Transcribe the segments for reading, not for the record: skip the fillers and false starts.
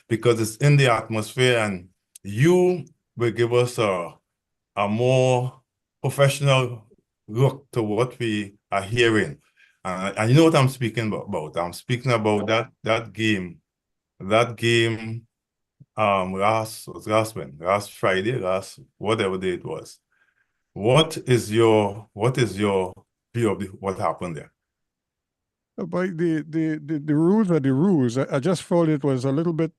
because it's in the atmosphere, and you will give us a more professional look to what we are hearing. And you know what I'm speaking about? I'm speaking about that game last Friday, last whatever day it was. What is your view of what happened there? But the rules are the rules. I just felt it was a little bit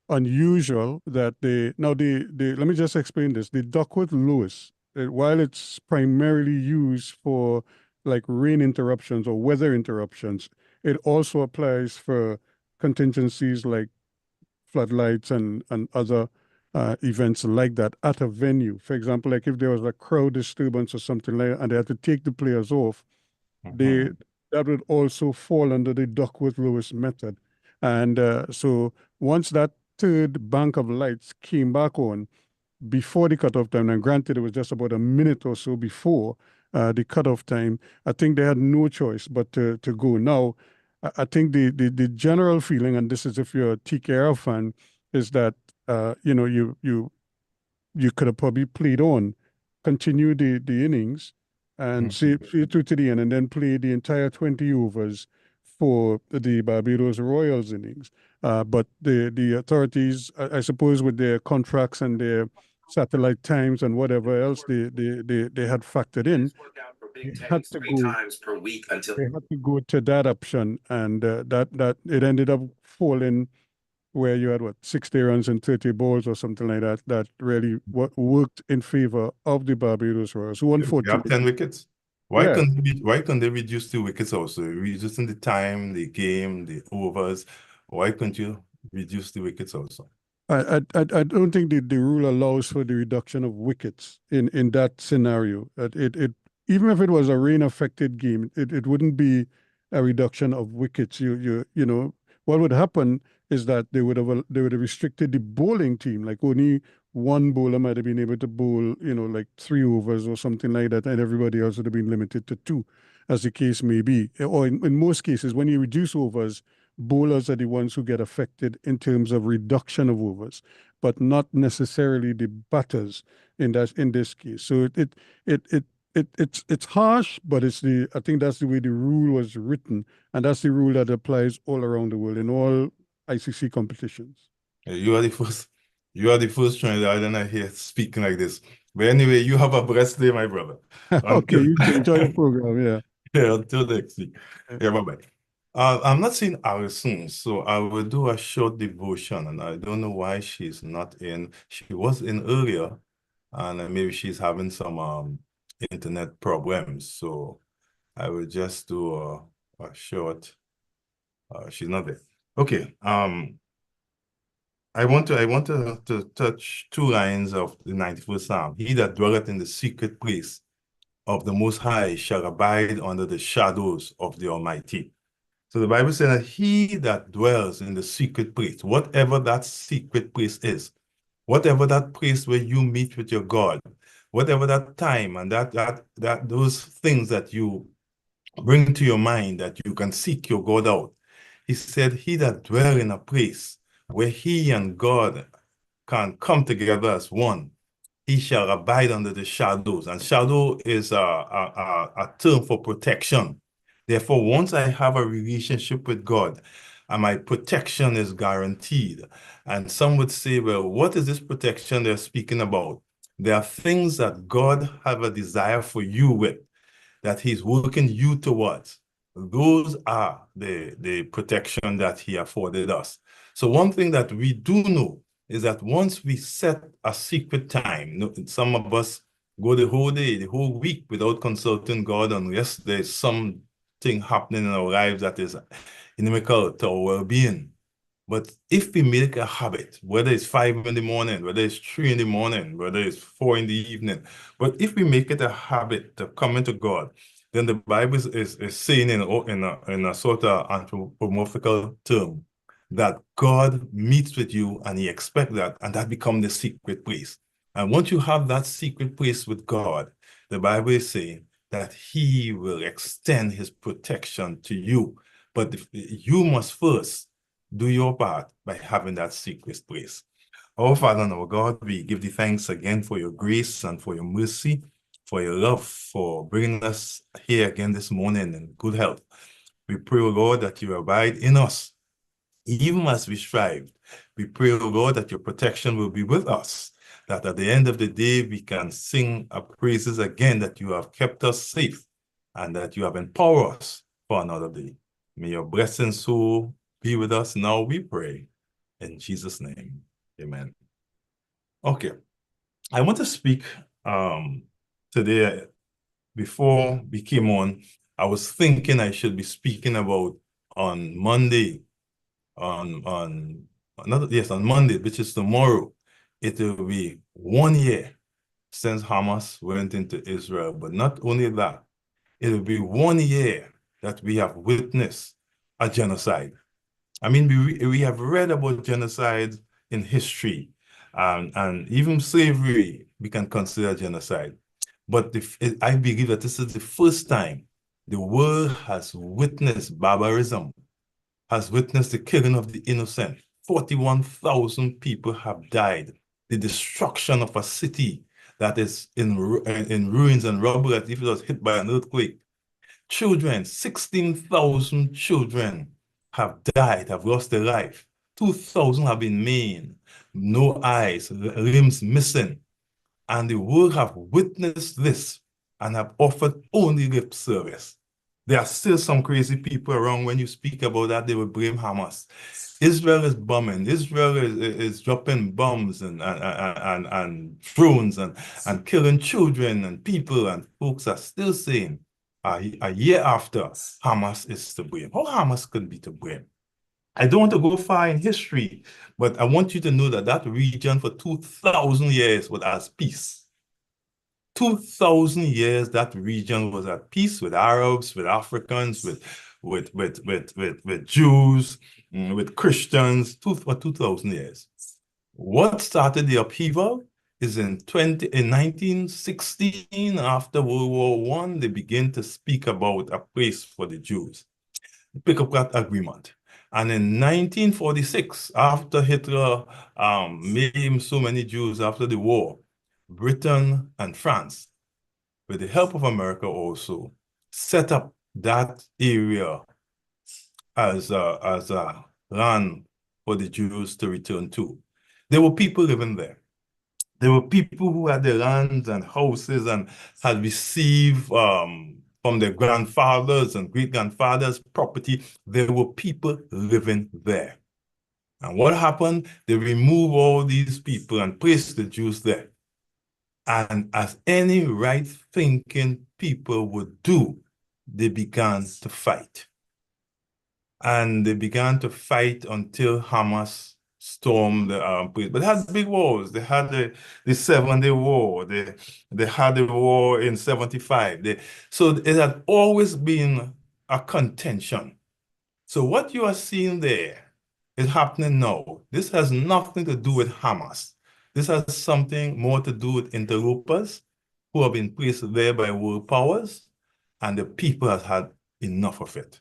unusual that let me just explain this. The Duckworth Lewis, while it's primarily used for like rain interruptions or weather interruptions, it also applies for contingencies like floodlights and other events like that at a venue. For example, like if there was a crowd disturbance or something like that, and they had to take the players off, they Mhm. that would also fall under the Duckworth-Lewis method. And so once that third bank of lights came back on before the cutoff time, and granted it was just about a minute or so before the cutoff time, I think they had no choice but to go. Now, I think the general feeling, and this is if you're a TKR fan, is that you could have probably played on, continue the innings, and see it through to the end, and then play the entire 20 overs for the Barbados Royals innings. But the authorities, I suppose, with their contracts and their satellite times and whatever else they had factored in, they had to go. They had to go to that option, and that it ended up falling where you had what 60 runs and 30 balls or something like that. That really worked in favor of the Barbados Royals, who You have 10 unfortunately, wickets. yeah, Why can't they reduce the wickets also? Reducing the time, the game, the overs. Why can't you reduce the wickets also? I don't think the rule allows for the reduction of wickets in that scenario. It even if it was a rain affected game, it wouldn't be a reduction of wickets. You know what would happen is that they would have restricted the bowling team. Like only one bowler might have been able to bowl, like 3 overs or something like that, and everybody else would have been limited to two, as the case may be. Or in most cases, when you reduce overs, bowlers are the ones who get affected in terms of reduction of overs, but not necessarily the batters in this case. So it's harsh, but I think that's the way the rule was written, and that's the rule that applies all around the world in all ICC competitions. You are the first. You are the first Trinidadian I hear speaking like this. But anyway, you have a blessed day, my brother. Okay, Until you too. Enjoy your program. Yeah. yeah, until next week. Yeah, bye-bye. I'm not seeing Alison, so I will do a short devotion, and I don't know why she's not in. She was in earlier, and maybe she's having some internet problems. So I will just do a short. She's not there. Okay. I want to touch two lines of the 91st Psalm. He that dwelleth in the secret place of the Most High shall abide under the shadows of the Almighty. So the Bible says that he that dwells in the secret place, whatever that secret place is, whatever that place where you meet with your God, whatever that time and that those things that you bring to your mind that you can seek your God out. He said, he that dwell in a place where he and God can come together as one, he shall abide under the shadows. And shadow is a term for protection. Therefore, once I have a relationship with God, and my protection is guaranteed. And some would say, well, what is this protection they're speaking about? There are things that God have a desire for you with, that he's working you towards. Those are the protection that he afforded us. So one thing that we do know is that once we set a secret time, some of us go the whole day, the whole week without consulting God unless there's something happening in our lives that is inimical to our well-being. But if we make a habit, whether it's 5 in the morning, whether it's 3 in the morning, whether it's 4 in the evening, but if we make it a habit to come into God, then the Bible is saying in a sort of anthropomorphical term that God meets with you and he expects that, and that becomes the secret place. And once you have that secret place with God, the Bible is saying that he will extend his protection to you. But you must first do your part by having that secret place. Our Father and our God, we give thee thanks again for your grace and for your mercy, for your love, for bringing us here again this morning in good health. We pray, O God, that you abide in us, even as we strive. We pray, O God, that your protection will be with us, that at the end of the day we can sing our praises again, that you have kept us safe and that you have empowered us for another day. May your blessing so be with us now, we pray. In Jesus' name, amen. Okay, I want to speak today. Before we came on, I was thinking I should be speaking about on Monday, on Monday, which is tomorrow. It will be 1 year since Hamas went into Israel. But not only that, it will be 1 year that we have witnessed a genocide. I mean, we have read about genocide in history, and even slavery we can consider genocide. But I believe that this is the first time the world has witnessed barbarism, has witnessed the killing of the innocent. 41,000 people have died. The destruction of a city that is in ruins and rubble as if it was hit by an earthquake. Children, 16,000 children have died, have lost their life. 2,000 have been maimed, no eyes, limbs missing. And the world have witnessed this and have offered only lip service. There are still some crazy people around. When you speak about that, they will blame Hamas. Israel is bombing. Israel is dropping bombs and drones and killing children and people, and folks are still saying a year after Hamas is to blame. How Hamas could be to blame? I don't want to go far in history, but I want you to know that that region for 2,000 years was at peace. 2,000 years, that region was at peace with Arabs, with Africans, with Jews, with Christians, for 2,000 years. What started the upheaval is in 1916, after World War I, they began to speak about a place for the Jews. Pick up that agreement. And in 1946, after Hitler maimed so many Jews after the war, Britain and France, with the help of America also, set up that area as a land for the Jews to return to. There were people living there. There were people who had their lands and houses and had received from their grandfathers and great-grandfathers property. There were people living there. And what happened? They removed all these people and placed the Jews there. And as any right-thinking people would do, they began to fight. And they began to fight until Hamas stormed the place. But they had big wars. They had the 7-Day War. They had the war in 75. So it had always been a contention. So what you are seeing there is happening now. This has nothing to do with Hamas. This has something more to do with interlopers who have been placed there by world powers, and the people have had enough of it.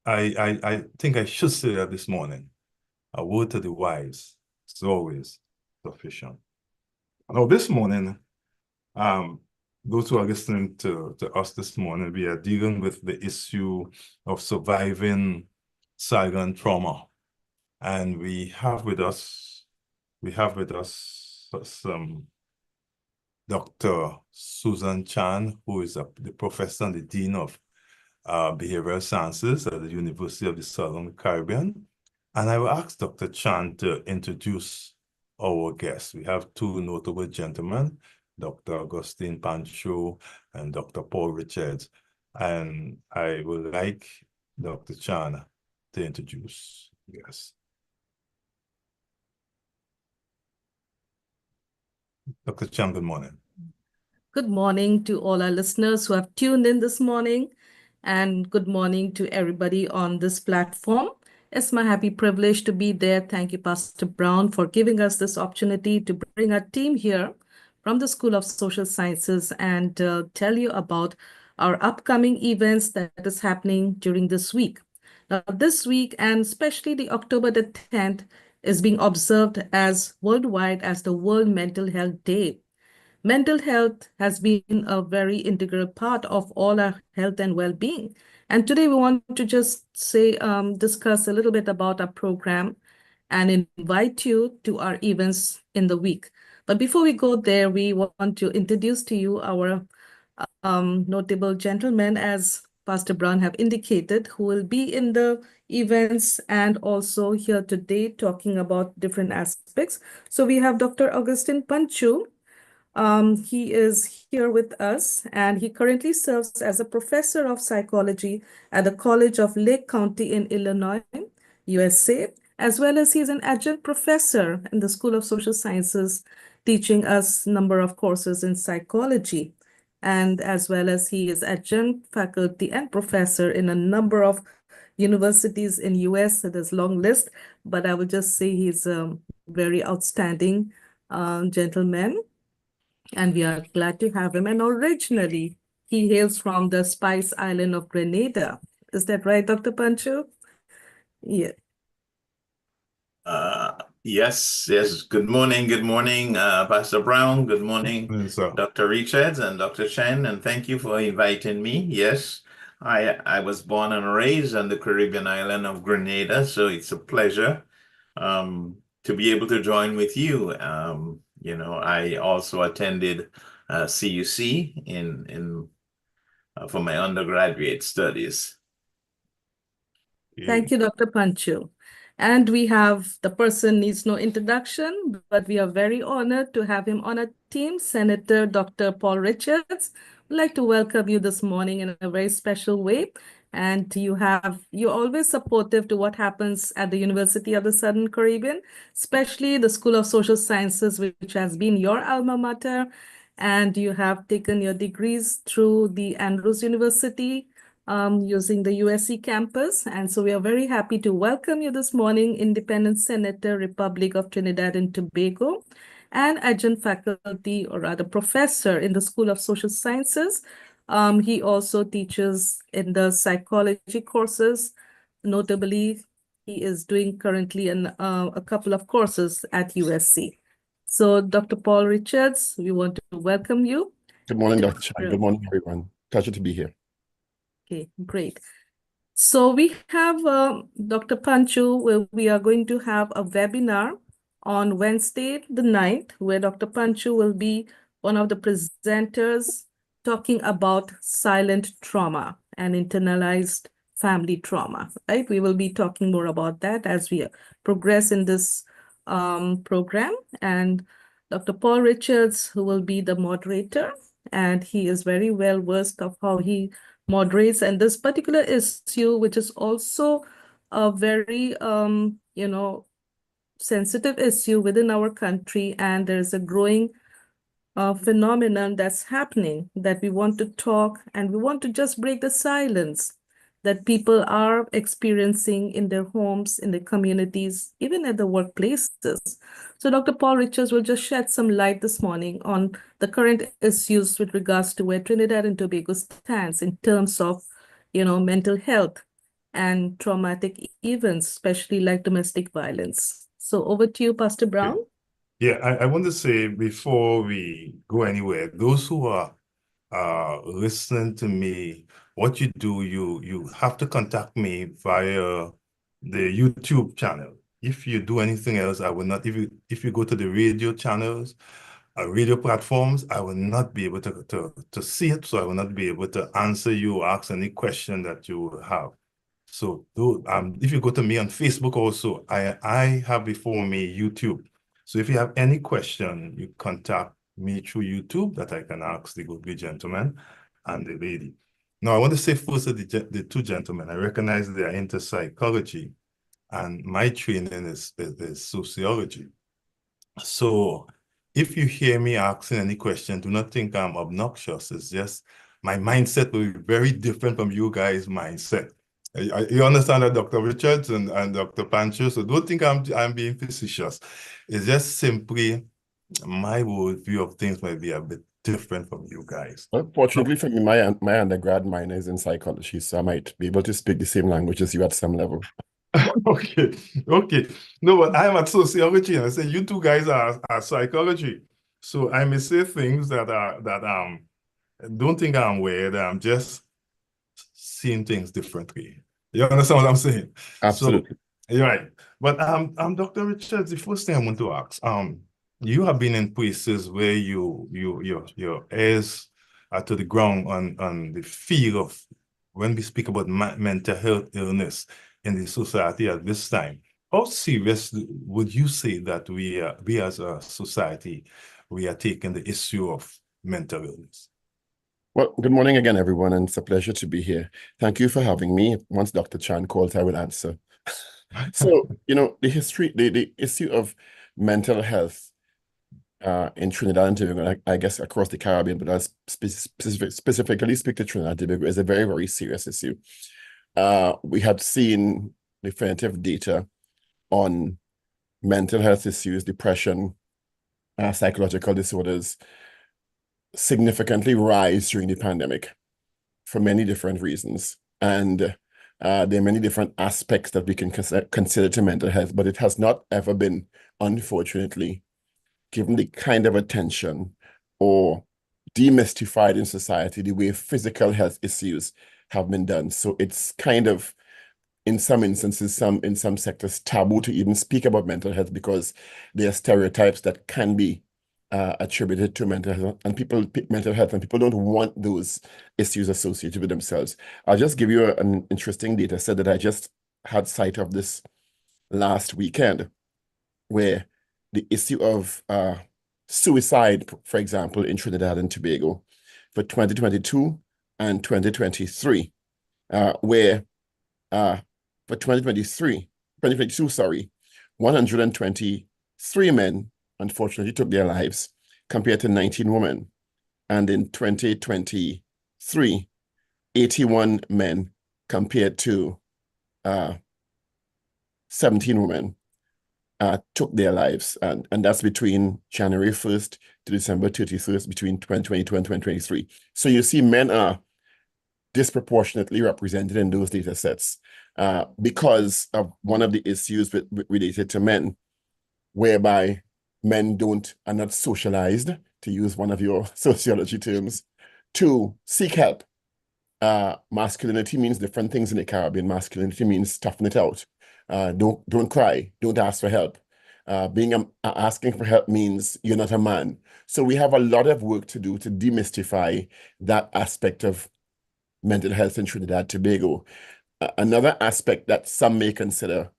I think I should say that this morning. A word to the wise is always sufficient. Now, this morning, those who are listening to us this morning, we are dealing with the issue of surviving silent trauma. And we have with us some Dr. Susan Chan, who is the professor and the dean of behavioral sciences at the University of the Southern Caribbean. And I will ask Dr. Chan to introduce our guests. We have two notable gentlemen, Dr. Augustine Panchoo and Dr. Paul Richards. And I would like Dr. Chan to introduce guests. Dr. Chan, good morning. Good morning to all our listeners who have tuned in this morning, and good morning to everybody on this platform. It's my happy privilege to be there. Thank you, Pastor Brown, for giving us this opportunity to bring our team here from the School of Social Sciences and tell you about our upcoming events that is happening during this week. Now, this week, and especially the October the 10th, is being observed as worldwide as the World Mental Health Day. Mental health has been a very integral part of all our health and well-being. And today we want to just discuss a little bit about our program and invite you to our events in the week. But before we go there, we want to introduce to you our notable gentlemen, as Pastor Brown have indicated, who will be in the events and also here today talking about different aspects. So we have Dr. Augustine Panchoo. He is here with us, and he currently serves as a professor of psychology at the College of Lake County in Illinois, USA, as well as he's an adjunct professor in the School of Social Sciences, teaching us a number of courses in psychology. And as well as he is adjunct faculty and professor in a number of universities in US. So there's a long list, but I will just say he's a very outstanding gentleman, and we are glad to have him. And originally, he hails from the Spice Island of Grenada. Is that right, Dr. Pancho? Yeah. Yes. Good morning, Pastor Brown. Good morning, So, Dr. Richards and Dr. Chen, and thank you for inviting me. Yes, I was born and raised on the Caribbean island of Grenada, so it's a pleasure to be able to join with you. I also attended CUC for my undergraduate studies. Thank you, Dr. Pancho. And we have, the person needs no introduction, but we are very honored to have him on our team, Senator Dr. Paul Richards. We'd like to welcome you this morning in a very special way. And you're always supportive to what happens at the University of the Southern Caribbean, especially the School of Social Sciences, which has been your alma mater. And you have taken your degrees through the Andrews University, using the USC campus. And so we are very happy to welcome you this morning, Independent Senator, Republic of Trinidad and Tobago, and adjunct faculty, or rather professor, in the School of Social Sciences. He also teaches in the psychology courses. Notably, he is doing currently a couple of courses at USC. So Dr. Paul Richards, we want to welcome you. Good morning, Dr. Chai. Good morning, everyone. Pleasure to be here. Okay, great. So we have Dr. Pancho, where we are going to have a webinar on Wednesday the 9th, where Dr. Pancho will be one of the presenters talking about silent trauma and internalized family trauma, right? We will be talking more about that as we progress in this program. And Dr. Paul Richards, who will be the moderator, and he is very well versed of how he moderates, and this particular issue, which is also a very sensitive issue within our country, and there's a growing phenomenon that's happening, that we want to talk, and we want to just break the silence that people are experiencing in their homes, in their communities, even at the workplaces. So Dr. Paul Richards will just shed some light this morning on the current issues with regards to where Trinidad and Tobago stands in terms of, mental health and traumatic events, especially like domestic violence. So over to you, Pastor Brown. yeah, I want to say before we go anywhere, those who are listening to me, what you do, you have to contact me via the YouTube channel. If you do anything else, I will not. If you go to the radio channels, radio platforms, I will not be able to see it, so I will not be able to answer you or ask any question that you have. So if you go to me on Facebook also, I have before me YouTube. So if you have any question, you contact me through YouTube that I can ask the good gentleman and the lady. Now, I want to say first that the two gentlemen, I recognize they are into psychology, and my training is sociology. So if you hear me asking any question, do not think I'm obnoxious. It's just my mindset will be very different from you guys' mindset. You understand that, Dr. Richards and Dr. Pancho? So don't think I'm being facetious. It's just simply my worldview of things might be a bit different from you guys. Well, fortunately for me, my undergrad minor is in psychology, so I might be able to speak the same language as you at some level. Okay, okay. No, but I'm at sociology, and I say you two guys are psychology. So I may say things that don't think I'm weird. I'm just seeing things differently. You understand what I'm saying? So Absolutely. you're right. But Dr. Richards, the first thing I want to ask, you have been in places where your ears are to the ground on the field of when we speak about mental health illness in the society at this time. How serious would you say that we as a society, we are taking the issue of mental illness? Well, good morning again, everyone, and it's a pleasure to be here. Thank you for having me. Once Dr. Chan calls, I will answer. So, the issue of mental health in Trinidad and Tobago, I guess across the Caribbean, but I'll specifically speak to Trinidad and Tobago, is a very, very serious issue. We have seen definitive data on mental health issues, depression, psychological disorders significantly rise during the pandemic for many different reasons. And there are many different aspects that we can consider to mental health, but it has not ever been, unfortunately, given the kind of attention or demystified in society the way physical health issues have been done. So it's kind of, in some instances, in some sectors, taboo to even speak about mental health because there are stereotypes that can be attributed to mental health, and people don't want those issues associated with themselves. I'll just give you an interesting data set that I just had sight of this last weekend, where the issue of suicide, for example, in Trinidad and Tobago for 2022 and 2023, where for 2022, sorry, 123 men unfortunately took their lives compared to 19 women. And in 2023, 81 men compared to 17 women took their lives. And that's between January 1st to December 31st, between 2022 and 2023. So you see men are disproportionately represented in those data sets because of one of the issues related to men, whereby men are not socialized, to use one of your sociology terms, to seek help. Masculinity means different things in the Caribbean. Masculinity means toughen it out. Don't cry. Don't ask for help. Asking for help means you're not a man. So we have a lot of work to do to demystify that aspect of mental health in Trinidad and Tobago. Another aspect that some may consider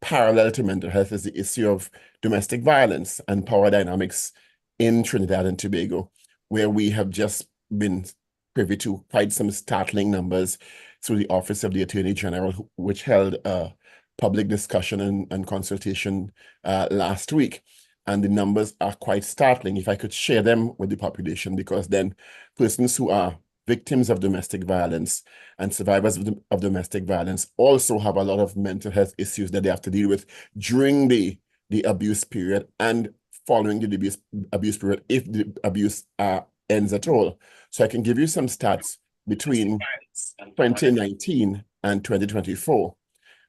parallel to mental health is the issue of domestic violence and power dynamics in Trinidad and Tobago, where we have just been privy to quite some startling numbers through the Office of the Attorney General, which held a public discussion and consultation last week. And the numbers are quite startling. If I could share them with the population, because then persons who are victims of domestic violence and survivors of domestic violence also have a lot of mental health issues that they have to deal with during the abuse period and following the abuse period, if the abuse ends at all. So I can give you some stats between 2019 and 2024.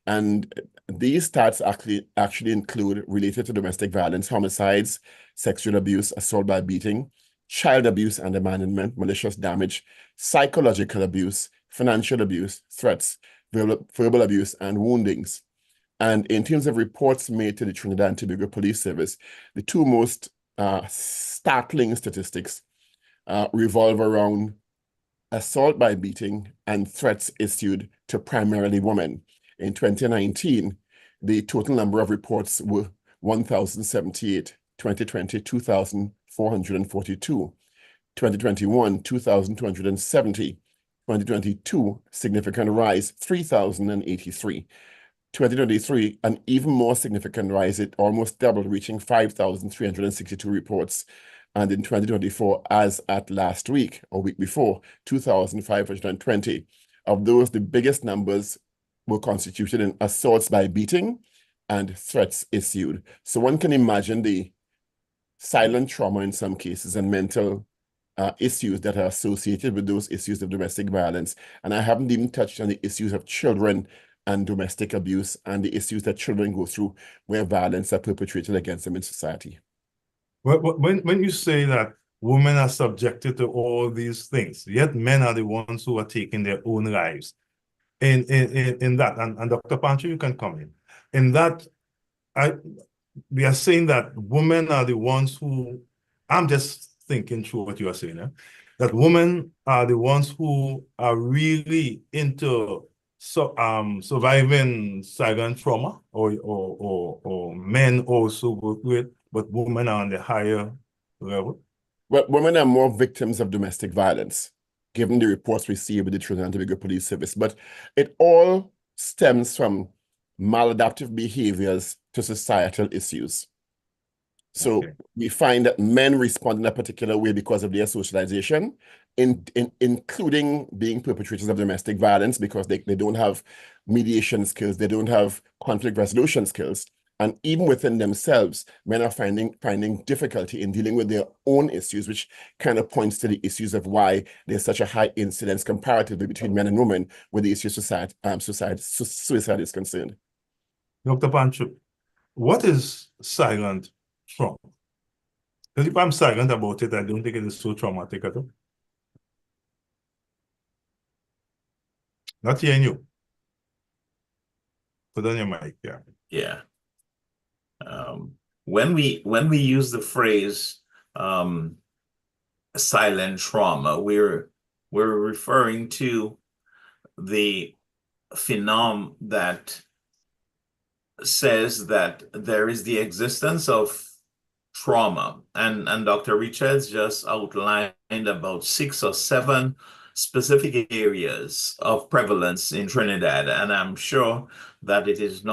And these stats actually include, related to domestic violence, homicides, sexual abuse, assault by beating, child abuse and abandonment, malicious damage, psychological abuse, financial abuse, threats, verbal abuse, and woundings. And in terms of reports made to the Trinidad and Tobago Police Service, the two most startling statistics revolve around assault by beating and threats issued to primarily women. In 2019, the total number of reports were 1,078, 2020, 2,442, 2021, 2,270, 2022, significant rise, 3,083. 2023, an even more significant rise, it almost doubled, reaching 5,362 reports. And in 2024, as at last week or week before, 2,520. Of those, the biggest numbers were constituted in assaults by beating and threats issued. So one can imagine the silent trauma in some cases and mental issues that are associated with those issues of domestic violence. And I haven't even touched on the issues of children and domestic abuse and the issues that children go through where violence are perpetrated against them in society. When you say that women are subjected to all these things, yet men are the ones who are taking their own lives, in that, and Dr. Panchoo, you can come in that, we are saying that women are the ones who, I'm just thinking through what you are saying, that women are the ones who are really into surviving silent trauma, or men also go through it, but women are on the higher level. Well, women are more victims of domestic violence, given the reports we see with the Trinidad and Tobago Police Service. But it all stems from maladaptive behaviors to societal issues. So Okay. we find that men respond in a particular way because of their socialization, including being perpetrators of domestic violence because they don't have mediation skills, they don't have conflict resolution skills. And even within themselves, men are finding difficulty in dealing with their own issues, which kind of points to the issues of why there's such a high incidence comparatively between men and women with the issue of suicide is concerned. Dr. Panchoo, what is silent trauma? Because if I'm silent about it, I don't think it is so traumatic at all. Not hearing you. Put on your mic, yeah. Yeah. When we use the phrase silent trauma, we're referring to the phenomenon that says that there is the existence of trauma, and Dr. Richards just outlined about 6 or 7 specific areas of prevalence in Trinidad, and I'm sure that it is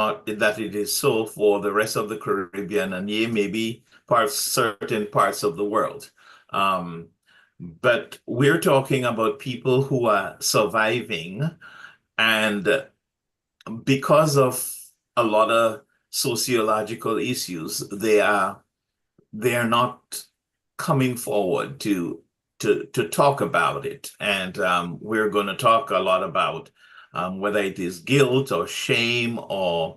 so for the rest of the Caribbean and maybe certain parts of the world. But we're talking about people who are surviving, and because of a lot of sociological issues, they are not coming forward to talk about it. And we're going to talk a lot about whether it is guilt or shame or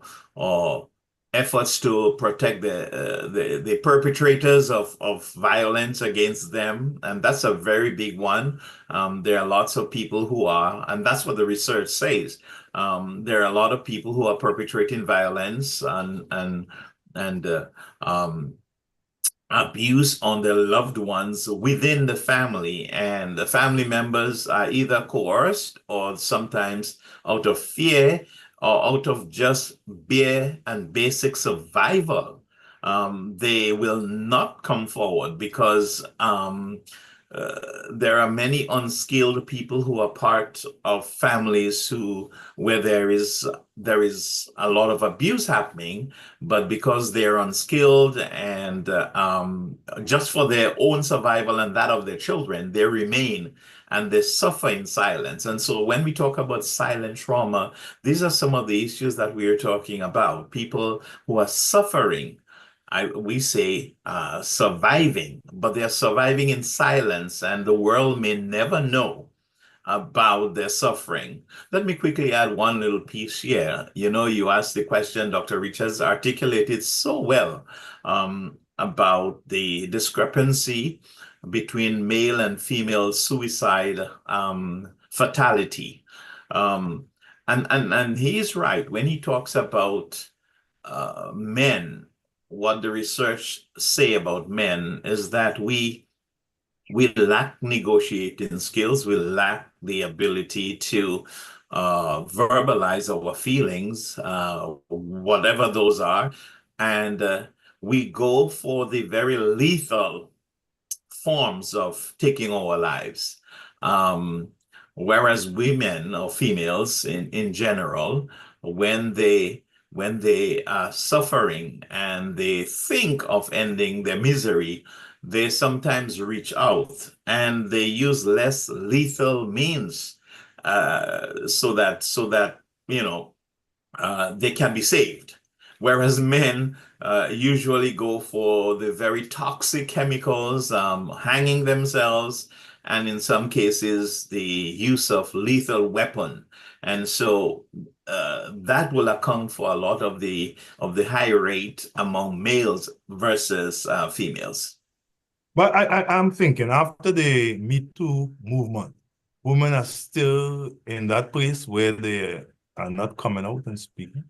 efforts to protect the perpetrators of violence against them. And that's a very big one. There are lots of people who are, and that's what the research says. There are a lot of people who are perpetrating violence and abuse on their loved ones within the family, and the family members are either coerced or sometimes out of fear or out of just bare and basic survival. They will not come forward because there are many unskilled people who are part of families where there is a lot of abuse happening, but because they're unskilled and just for their own survival and that of their children, they remain and they suffer in silence. And so when we talk about silent trauma, these are some of the issues that we are talking about. People who are suffering, we say surviving, but they're surviving in silence, and the world may never know about their suffering. Let me quickly add one little piece here. You asked the question, Dr. Richards articulated so well about the discrepancy between male and female suicide fatality. And he is right when he talks about men. What the research say about men is that we lack negotiating skills. We lack the ability to verbalize our feelings, whatever those are. And we go for the very lethal forms of taking our lives. Whereas women or females in general, when they are suffering and they think of ending their misery, they sometimes reach out and they use less lethal means so that they can be saved. whereas men usually go for the very toxic chemicals, hanging themselves, and in some cases, the use of lethal weapon. And so that will account for a lot of the high rate among males versus females. But I'm thinking after the Me Too movement, women are still in that place where they are not coming out and speaking.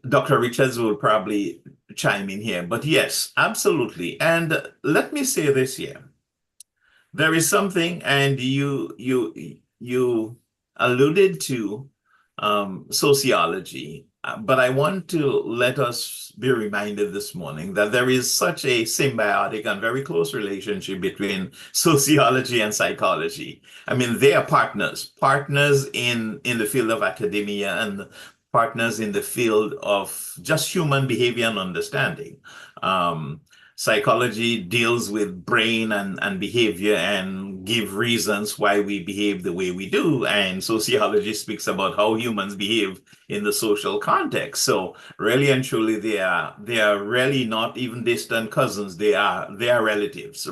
Dr. Richards will probably chime in here, but yes, absolutely. And let me say this here. There is something, and you alluded to sociology, but I want to let us be reminded this morning that there is such a symbiotic and very close relationship between sociology and psychology. I mean, they are partners in the field of academia and partners in the field of just human behavior and understanding. Psychology deals with brain and behavior and give reasons why we behave the way we do. And sociology speaks about how humans behave in the social context. So really and truly, they are really not even distant cousins. They are relatives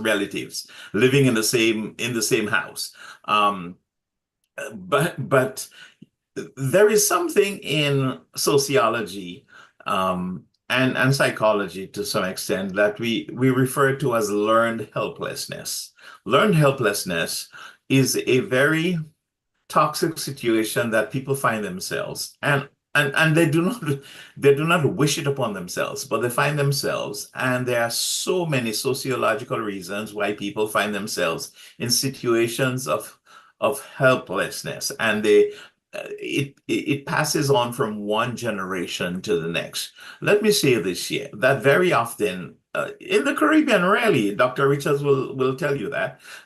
living in the same house. But there is something in sociology and psychology to some extent that we refer to as learned helplessness. Learned helplessness is a very toxic situation that people find themselves, and they do not wish it upon themselves, but they find themselves, and there are so many sociological reasons why people find themselves in situations of helplessness, and it passes on from one generation to the next. Let me say this here, that very often in the Caribbean, really, Dr. Richards will tell you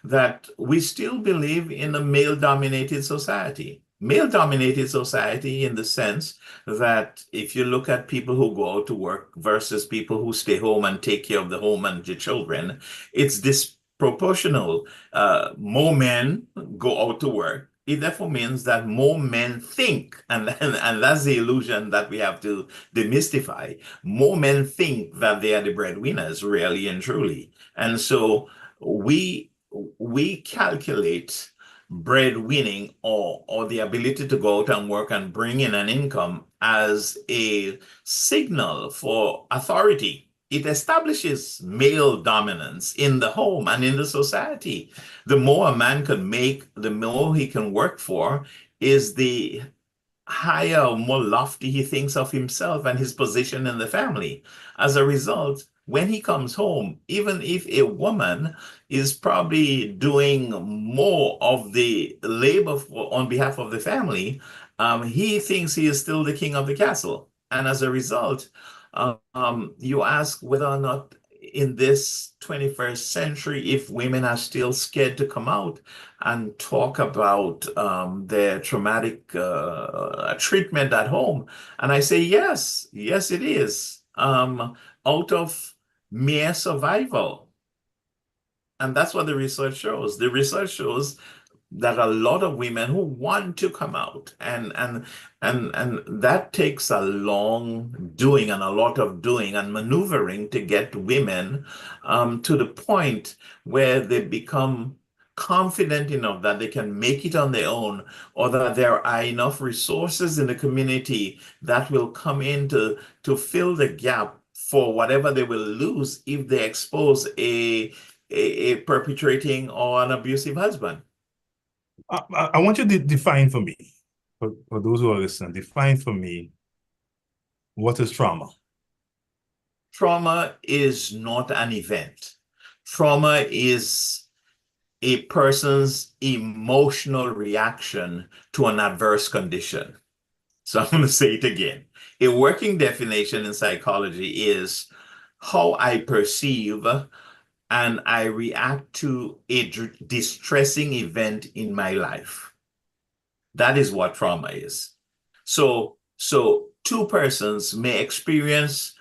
that we still believe in a male-dominated society. Male-dominated society in the sense that if you look at people who go out to work versus people who stay home and take care of the home and the children, it's disproportional. More men go out to work. It therefore means that more men think, and that's the illusion that we have to demystify. More men think that they are the breadwinners, really and truly. And so we calculate breadwinning or the ability to go out and work and bring in an income as a signal for authority. It establishes male dominance in the home and in the society. The more a man can make, the more he can work for, is the higher, more lofty he thinks of himself and his position in the family. As a result, when he comes home, even if a woman is probably doing more of the labor on behalf of the family, he thinks he is still the king of the castle. And as a result, you ask whether or not in this 21st century, if women are still scared to come out and talk about their traumatic treatment at home. And I say, yes, it is, out of mere survival. And that's what the research shows. The research shows that a lot of women who want to come out, and that takes a long doing and a lot of doing and maneuvering to get women to the point where they become confident enough that they can make it on their own, or that there are enough resources in the community that will come in to fill the gap for whatever they will lose if they expose a perpetrating or an abusive husband. I want you to define for me, for those who are listening, define for me what is trauma. Trauma is not an event. Trauma is a person's emotional reaction to an adverse condition. So I'm going to say it again. A working definition in psychology is how I perceive and I react to a distressing event in my life. That is what trauma is. So two persons may experience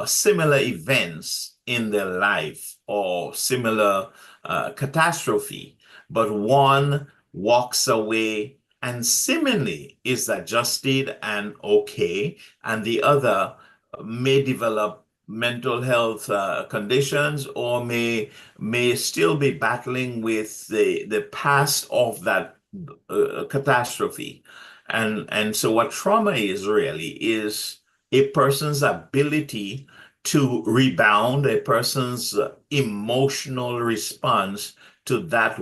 similar events in their life or similar catastrophe, but one walks away and seemingly is adjusted and okay, and the other may develop mental health conditions, or may still be battling with the past of that catastrophe. And so what trauma is really is a person's ability to rebound, a person's emotional response to that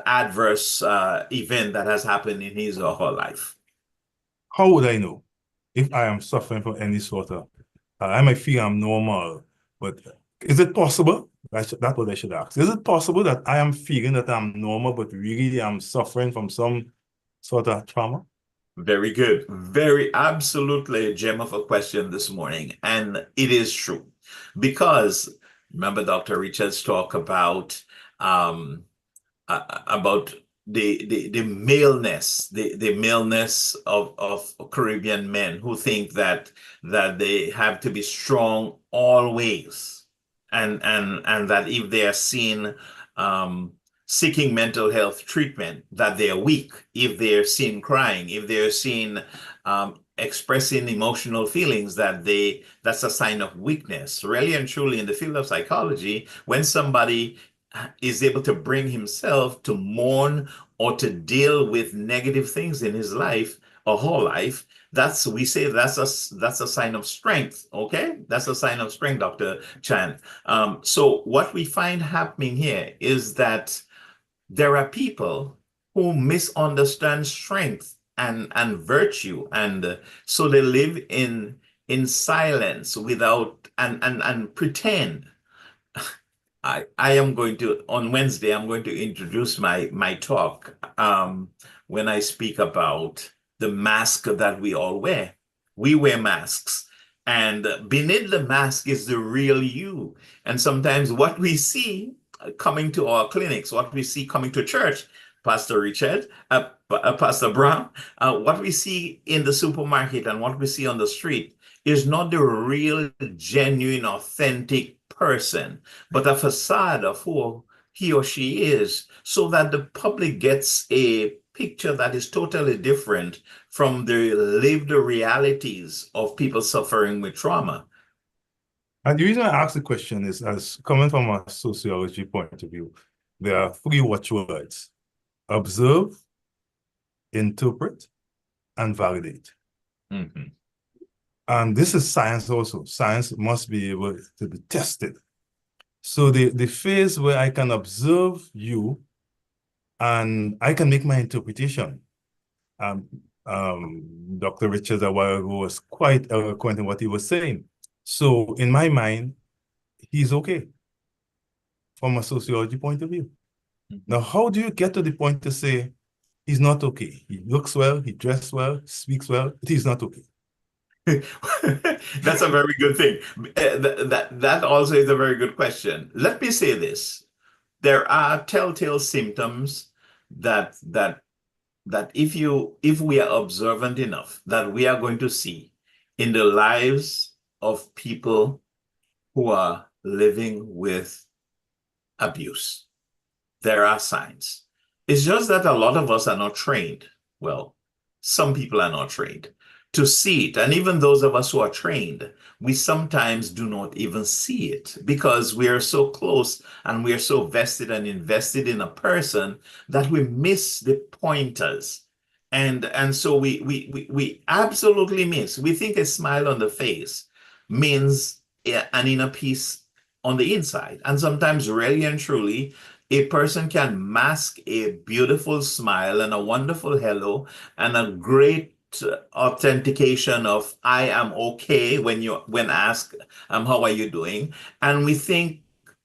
adverse event that has happened in his or her life. How would I know if I am suffering from any sort of, I might feel I'm normal, but is it possible? That's what I should ask. Is it possible that I am feeling that I'm normal, but really I'm suffering from some sort of trauma? Very good. Very absolutely a gem of a question this morning. And it is true. Because remember Dr. Richards talk about the maleness, the maleness of Caribbean men who think that they have to be strong always, and that if they are seen seeking mental health treatment, that they are weak. If they are seen crying, if they are seen expressing emotional feelings, that's a sign of weakness. Really and truly, in the field of psychology, when somebody is able to bring himself to mourn or to deal with negative things in his life or her life, that's a sign of strength. Okay, that's a sign of strength, Dr. Chan. So what we find happening here is that there are people who misunderstand strength and virtue, and so they live in silence without and pretend. I am going to, on Wednesday, I'm going to introduce my talk when I speak about the mask that we all wear. We wear masks, and beneath the mask is the real you. And sometimes what we see coming to our clinics, what we see coming to church, Pastor Richard, Pastor Brown, what we see in the supermarket and what we see on the street is not the real, genuine, authentic person, but a facade of who he or she is, so that the public gets a picture that is totally different from the lived realities of people suffering with trauma. And the reason I ask the question is, as coming from a sociology point of view, there are three watchwords: observe, interpret, and validate. Mm-hmm. And this is science also. Science must be able to be tested. So the phase where I can observe you and I can make my interpretation. Dr. Richards a while ago was quite eloquent in what he was saying. So in my mind, he's okay from a sociology point of view. Mm-hmm. Now, how do you get to the point to say he's not okay? He looks well, he dresses well, speaks well, but he's not okay. That's a very good thing. That also is a very good question. Let me say this. There are telltale symptoms that if we are observant enough, that we are going to see in the lives of people who are living with abuse. There are signs. It's just that a lot of us are not trained. Well, some people are not trained to see it. And even those of us who are trained, we sometimes do not even see it because we are so close and we are so vested and invested in a person that we miss the pointers. And so we absolutely miss. We think a smile on the face means an inner peace on the inside. And sometimes really and truly, a person can mask a beautiful smile and a wonderful hello and a great authentication of I am okay when asked how are you doing, and we think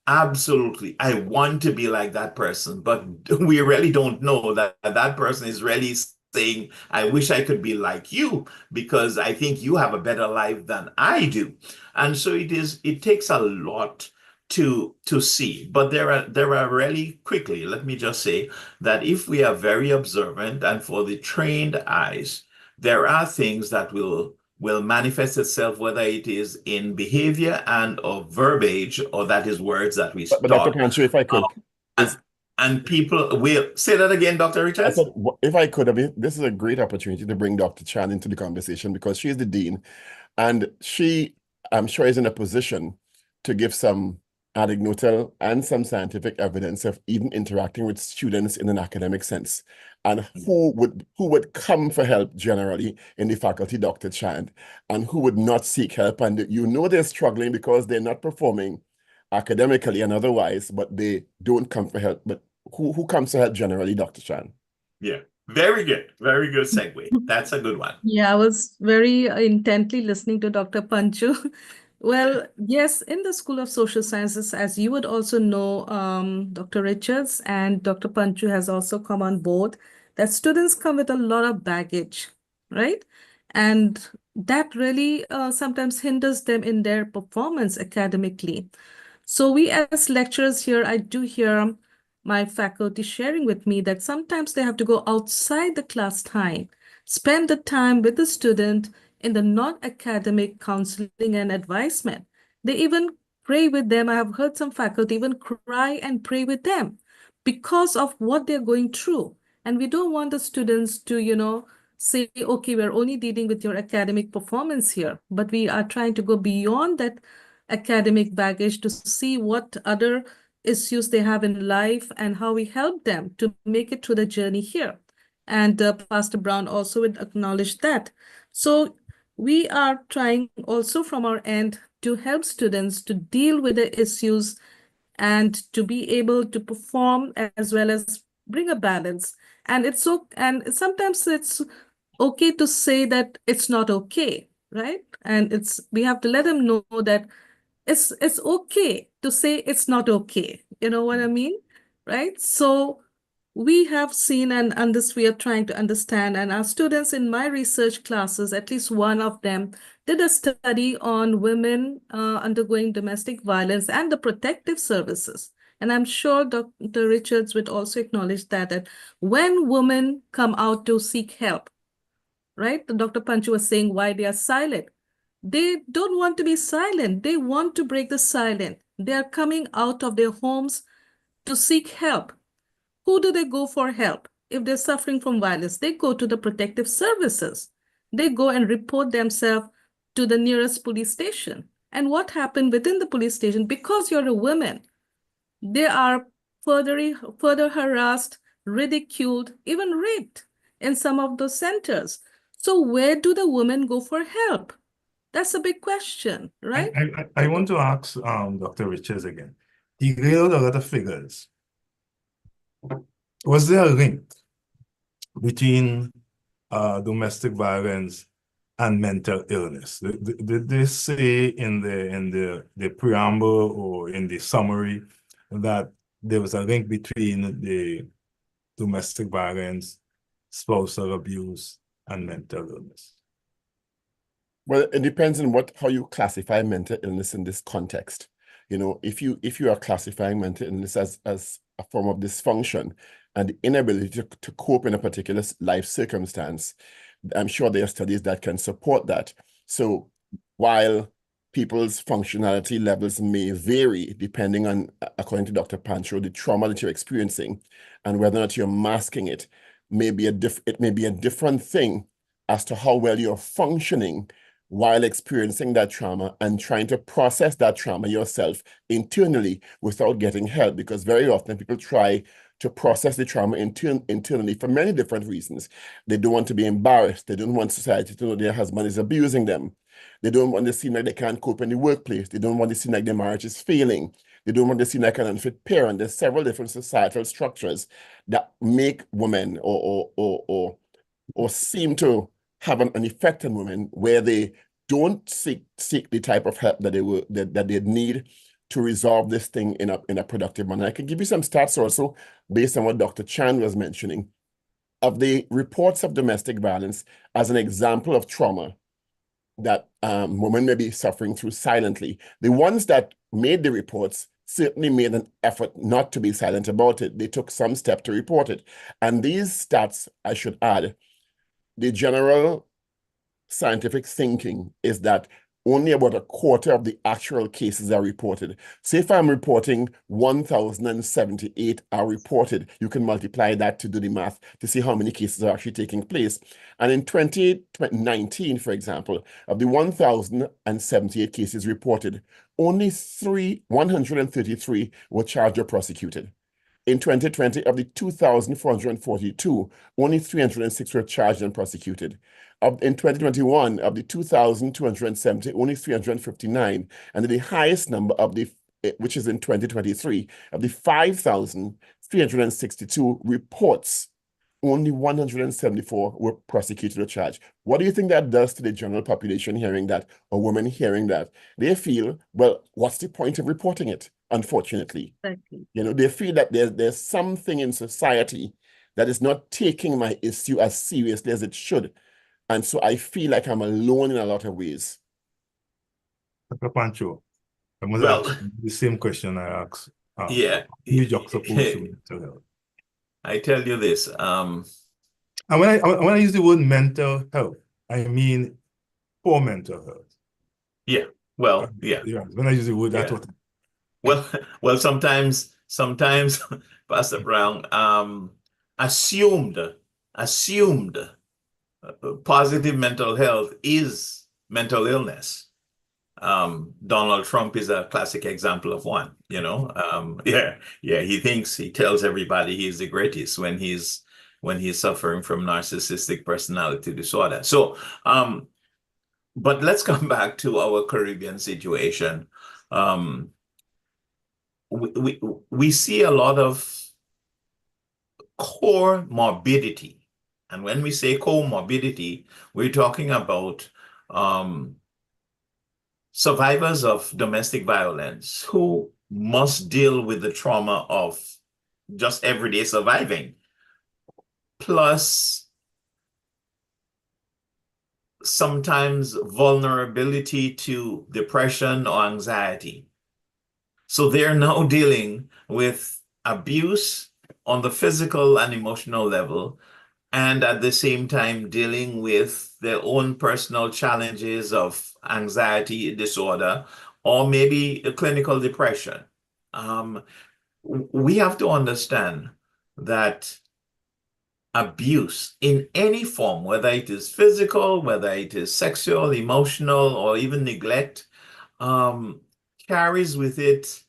absolutely I want to be like that person, but we really don't know that that person is really saying I wish I could be like you because I think you have a better life than I do. And so it takes a lot to see, but there are really quickly, let me just say that if we are very observant and for the trained eyes, there are things that will manifest itself, whether it is in behavior and or verbiage, or that is words that we But Dr. talk. Panchoo, if I could, And people will say that again, Dr. I Richards? said, if I could, this is a great opportunity to bring Dr. Chan into the conversation because she is the dean, and she, I'm sure, is in a position to give some anecdotal and some scientific evidence of even interacting with students in an academic sense, and who would come for help generally in the faculty, Dr. Chan, and who would not seek help. And you know they're struggling because they're not performing academically and otherwise, but they don't come for help. But who comes to help generally, Dr. Chan? Yeah, very good. Very good segue. That's a good one. Yeah, I was very intently listening to Dr. Panchoo. Well, yes, in the School of Social Sciences, as you would also know, Dr. Richards and Dr. Panchoo has also come on board, that students come with a lot of baggage, right? And that really sometimes hinders them in their performance academically. So we as lecturers here, I do hear my faculty sharing with me that sometimes they have to go outside the class time, spend the time with the student in the non-academic counseling and advisement. They even pray with them. I have heard some faculty even cry and pray with them because of what they're going through. And we don't want the students to, say, okay, we're only dealing with your academic performance here, but we are trying to go beyond that academic baggage to see what other issues they have in life and how we help them to make it through the journey here. And Pastor Brown also would acknowledge that. So we are trying also from our end to help students to deal with the issues and to be able to perform as well as bring a balance. And it's so, and sometimes it's okay to say that it's not okay, right? And we have to let them know that it's okay to say it's not okay. You know what I mean? Right? So we have seen and this we are trying to understand, and our students in my research classes, at least one of them, did a study on women undergoing domestic violence and the protective services. And I'm sure Dr. Richards would also acknowledge that when women come out to seek help, right? Dr. Panchoo was saying why they are silent. They don't want to be silent. They want to break the silence. They are coming out of their homes to seek help. Who do they go for help? If they're suffering from violence, they go to the protective services. They go and report themselves to the nearest police station. And what happened within the police station? Because you're a woman, they are further harassed, ridiculed, even raped in some of those centers. So where do the women go for help? That's a big question, right? I want to ask Dr. Richards again. He gave out a lot of figures. Was there a link between domestic violence and mental illness? Did they say in the preamble or in the summary that there was a link between the domestic violence, spousal abuse, and mental illness? Well, it depends on how you classify mental illness in this context. You know, if you are classifying mental illness as a form of dysfunction and the inability to cope in a particular life circumstance, I'm sure there are studies that can support that. So while people's functionality levels may vary depending on, according to Dr. Panchoo, the trauma that you're experiencing and whether or not you're masking it, it may be a different thing as to how well you're functioning while experiencing that trauma and trying to process that trauma yourself internally without getting help, because very often people try to process the trauma internally for many different reasons. They don't want to be embarrassed. They don't want society to know their husband is abusing them. They don't want to seem like they can't cope in the workplace. They don't want to seem like their marriage is failing. They don't want to seem like an unfit parent. There's several different societal structures that make women or seem to have an effect on women where they don't seek the type of help that they need to resolve this thing in a productive manner. I can give you some stats also based on what Dr. Chan was mentioning of the reports of domestic violence as an example of trauma that women may be suffering through silently. The ones that made the reports certainly made an effort not to be silent about it. They took some step to report it. And these stats, I should add, the general scientific thinking is that only about a quarter of the actual cases are reported. So if I'm reporting 1,078 are reported, you can multiply that to do the math to see how many cases are actually taking place. And in 2019, for example, of the 1,078 cases reported, only 133 were charged or prosecuted. In 2020, of the 2,442, only 306 were charged and prosecuted. In 2021, of the 2,270, only 359. And the highest number of which is in 2023, of the 5,362 reports, only 174 were prosecuted or charged. What do you think that does to the general population hearing that, or women hearing that? They feel, well, what's the point of reporting it, unfortunately? Exactly. They feel that there's something in society that is not taking my issue as seriously as it should. And so I feel like I'm alone in a lot of ways. Dr. Pancho, I must Well, ask the same question I asked. yeah. You juxtapose to mental health. I tell you this. And when I use the word mental health, I mean poor mental health. Yeah. Well, yeah. Yeah. When I use the word, that's Yeah. what. Well, sometimes, Pastor Brown, assumed positive mental health is mental illness. Donald Trump is a classic example of one, he tells everybody he's the greatest when he's suffering from narcissistic personality disorder. So, but let's come back to our Caribbean situation. We see a lot of comorbidity. And when we say comorbidity, we're talking about survivors of domestic violence who must deal with the trauma of just everyday surviving, plus sometimes vulnerability to depression or anxiety. So they're now dealing with abuse on the physical and emotional level, and at the same time dealing with their own personal challenges of anxiety disorder or maybe a clinical depression. We have to understand that abuse in any form, whether it is physical, whether it is sexual, emotional, or even neglect, carries with it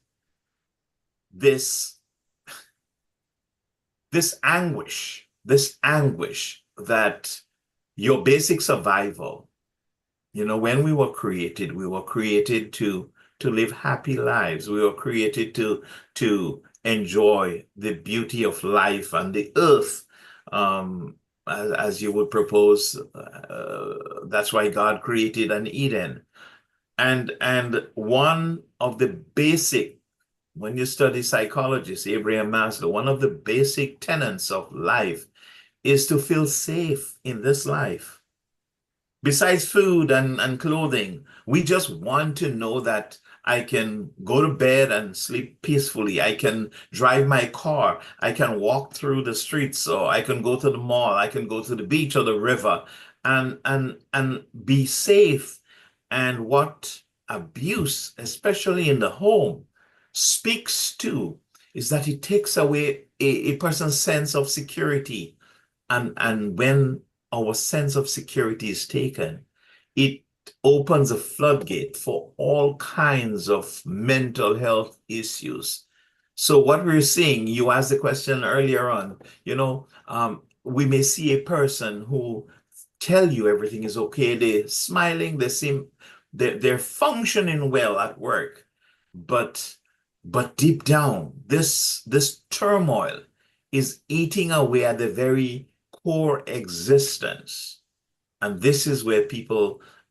this anguish that your basic survival, when we were created to live happy lives. We were created to enjoy the beauty of life and the earth, as you would propose. That's why God created an Eden. And one of the basic, when you study psychologist Abraham Maslow, one of the basic tenets of life is to feel safe in this life. Besides food and clothing, we just want to know that I can go to bed and sleep peacefully. I can drive my car. I can walk through the streets, or I can go to the mall. I can go to the beach or the river and be safe. And what abuse, especially in the home, speaks to is that it takes away a person's sense of security. And when our sense of security is taken, it opens a floodgate for all kinds of mental health issues. So what we're seeing, you asked the question earlier on, we may see a person who tell you everything is okay. They're smiling, they're functioning well at work, but deep down, this turmoil is eating away at the very core existence. And this is where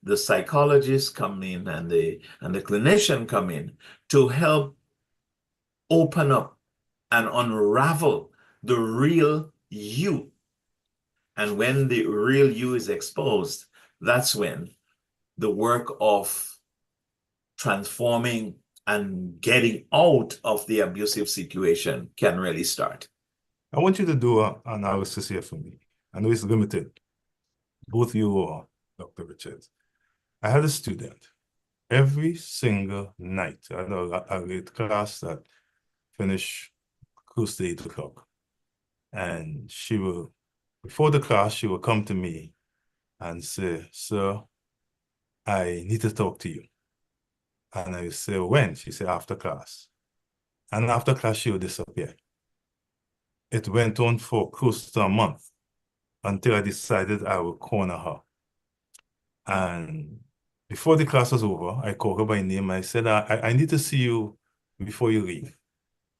the psychologists come in and the clinician come in to help open up and unravel the real you. And when the real you is exposed, that's when the work of transforming and getting out of the abusive situation can really start. I want you to do an analysis here for me. I know it's limited, both you or Dr. Richards. I had a student every single night. I had a late class that finished close to 8 o'clock. And she will, before the class, she will come to me and say, "Sir, I need to talk to you." And I say, "When?" She said, "After class." And after class, she will disappear. It went on for close to a month until I decided I would corner her. And before the class was over, I called her by name. I said, I need to see you before you leave,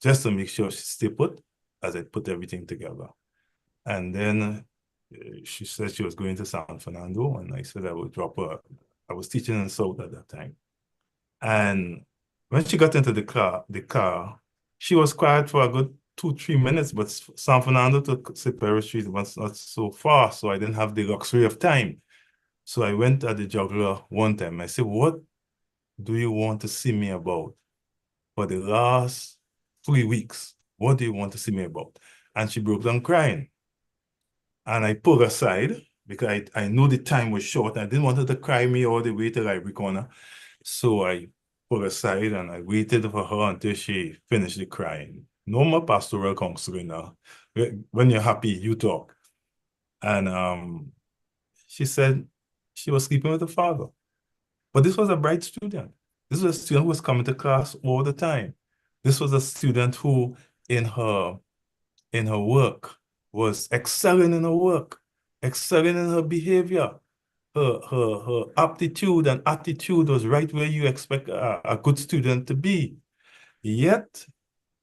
just to make sure she stay put as I put everything together." And then she said she was going to San Fernando, and I said I would drop her. I was teaching in South at that time. And when she got into the car, she was quiet for a good 2-3 minutes, but San Fernando to Superior Street was not so far, so I didn't have the luxury of time. So I went at the juggler one time. I said, "What do you want to see me about for the last 3 weeks? What do you want to see me about?" And she broke down crying. And I pulled her aside because I knew the time was short. I didn't want her to cry me all the way to Library Corner. So I pulled her aside and I waited for her until she finished the crying. Normal pastoral counseling now. When you're happy, you talk. And she said she was sleeping with her father. But this was a bright student. This was a student who was coming to class all the time. This was a student who, in her work, was excelling in her work, excelling in her behavior. Her aptitude and attitude was right where you expect a good student to be. Yet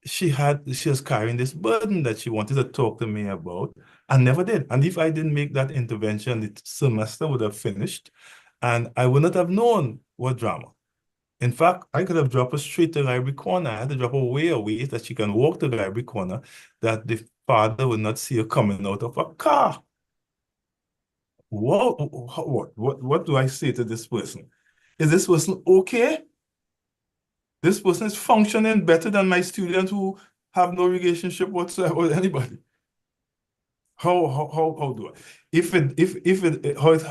she was carrying this burden that she wanted to talk to me about and never did. And if I didn't make that intervention, the semester would have finished and I would not have known what drama. In fact, I could have dropped her straight to Library Corner. I had to drop her way away that she can walk to Library Corner, that the father would not see her coming out of a car. What do I say to this person? Is this person okay? This person is functioning better than my students who have no relationship whatsoever with anybody. How do I?